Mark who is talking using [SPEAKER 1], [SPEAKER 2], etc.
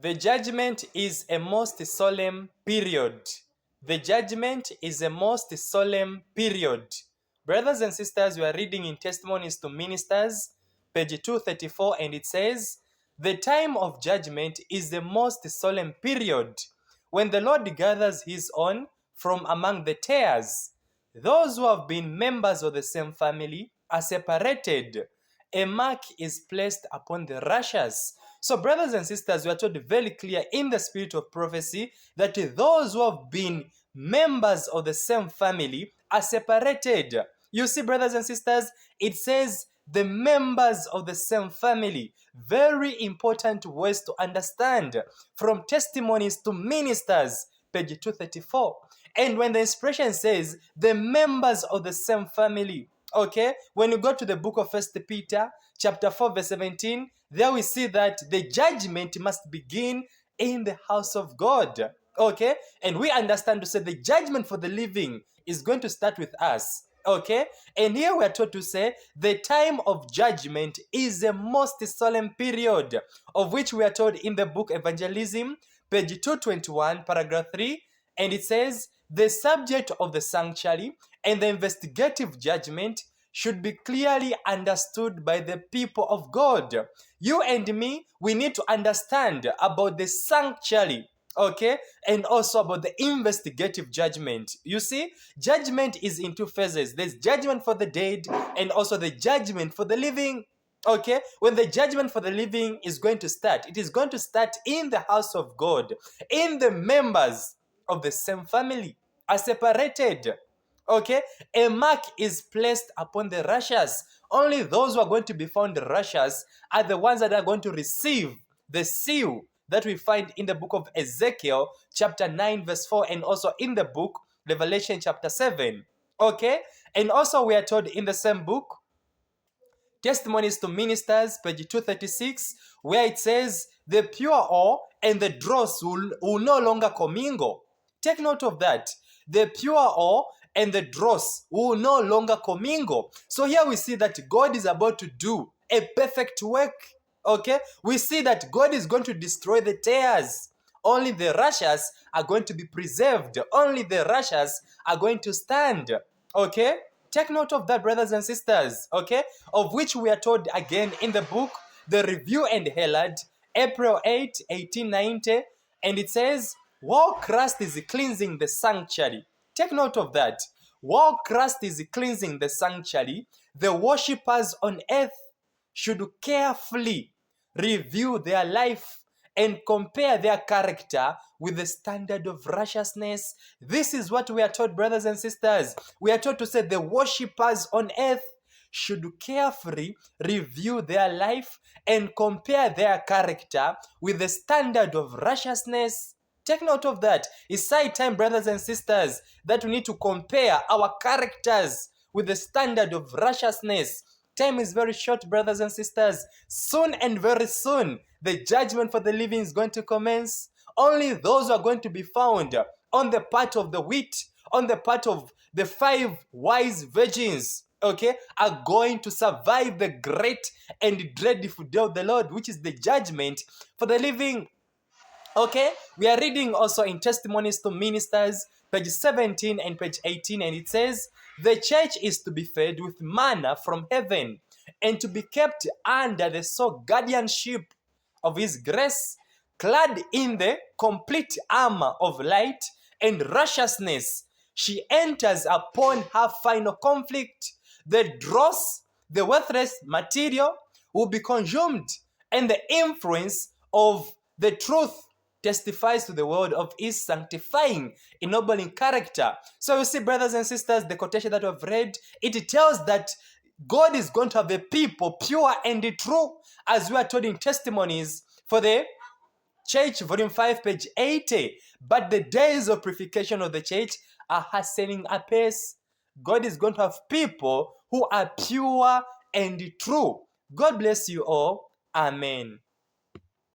[SPEAKER 1] The judgment is a most solemn period. The judgment is a most solemn period. Brothers and sisters, we are reading in Testimonies to Ministers, page 234, and it says, the time of judgment is the most solemn period, when the Lord gathers his own from among the tares. Those who have been members of the same family are separated. A mark is placed upon the righteous. So, brothers and sisters, we are told very clear in the spirit of prophecy that those who have been members of the same family are separated. You see, brothers and sisters, it says the members of the same family. Very important words to understand from Testimonies to Ministers, page 234. And when the expression says the members of the same family, okay, when you go to the book of 1 Peter chapter 4 verse 17, there we see that the judgment must begin in the house of God. Okay, and we understand to say the judgment for the living is going to start with us. Okay, and here we are told to say the time of judgment is the most solemn period, of which we are told in the book Evangelism, page 221, paragraph 3, and it says the subject of the sanctuary and the investigative judgment should be clearly understood by the people of God. You and me, we need to understand about the sanctuary, okay, and also about the investigative judgment. You see, judgment is in two phases. There's judgment for the dead and also the judgment for the living. Okay, when the judgment for the living is going to start, it is going to start in the house of God, in the members of the same family are separated. Okay, a mark is placed upon the righteous. Only those who are going to be found righteous are the ones that are going to receive the seal that we find in the book of Ezekiel chapter 9 verse 4, and also in the book Revelation chapter 7. Okay, and also we are told in the same book Testimonies to Ministers, page 236, where it says the pure ore and the dross will no longer commingle. Take note of that. The pure ore and the dross will no longer commingle. So here we see that God is about to do a perfect work. Okay, we see that God is going to destroy the tares. Only the righteous are going to be preserved. Only the righteous are going to stand. Okay, take note of that, brothers and sisters. Okay, of which we are told again in the book The Review and Herald, April 8, 1890, and it says, while Christ is cleansing the sanctuary, take note of that. While Christ is cleansing the sanctuary, the worshippers on earth should carefully review their life and compare their character with the standard of righteousness. This is what we are taught, brothers and sisters. We are taught to say the worshippers on earth should carefully review their life and compare their character with the standard of righteousness. Take note of that. It's high time, brothers and sisters, that we need to compare our characters with the standard of righteousness. Time is very short, brothers and sisters. Soon and very soon, the judgment for the living is going to commence. Only those who are going to be found on the part of the wheat, on the part of the 5 wise virgins, okay, are going to survive the great and dreadful day of the Lord, which is the judgment for the living. Okay, we are reading also in Testimonies to Ministers, page 17 and page 18, and it says, the church is to be fed with manna from heaven and to be kept under the sole guardianship of his grace, clad in the complete armor of light and righteousness. She enters upon her final conflict. The dross, the worthless material, will be consumed, and the influence of the truth testifies to the word of his sanctifying, ennobling character. So you see, brothers and sisters, the quotation that we've read, it tells that God is going to have a people pure and true, as we are told in Testimonies for the Church, volume 5, page 80. But the days of purification of the church are hastening apace. God is going to have people who are pure and true. God bless you all. Amen.